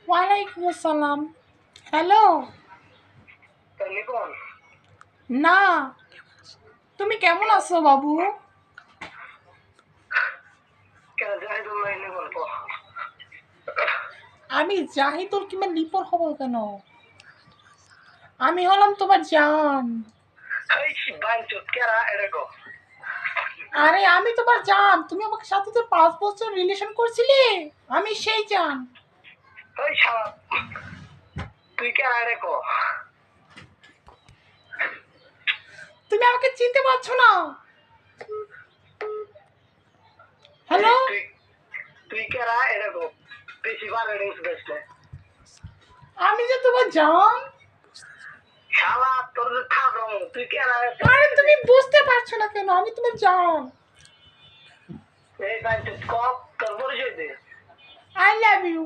ওয়ালাইকুম আসসালাম। হ্যালো। না, তুমি কেমন আছো বাবু? আমি জাহিদুল কিংবা নিপর হব কেন? আমি হলাম তোমার জান। আরে আমি তোমার জান, তুমি আমার সাথে তো 5 বছর রিলেশন করছিলে, আমি সেই জান। তুই কে আরে কো? তুমি আমাকে চিনতে পারছো না? হ্যালো, তুই কে আরে কো? বেশি বারে রিংস বেসলে আমি যে তোমার জান। শালা তোর থাকো তুই কে আরে? আরে তুমি বুঝতে পারছো না কেন? আমি তোমার জান। এই গান তো কপ তোর পরিচয় দে। I love you.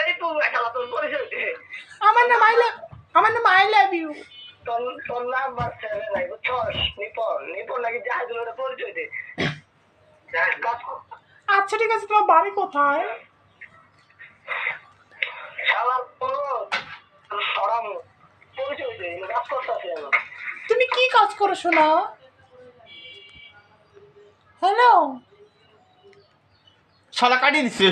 এই তুই শালা তোর পরিচয় দে। আমার নাম আই লাভ ইউ। তোর নাম্বার ছেড়ে নাই বুঝছস? নিপন নাকি জাহাজের পরিচয় দে। আচ্ছা ঠিক আছে, তোমার বাড়ি কোথায়? শালা তোর সরাম পরিচয় দে। কাজ করতেছি আমি। তুমি কি কাজ করো শোনা? হ্যালো, শালা কাটিয়ে দিচ্ছে।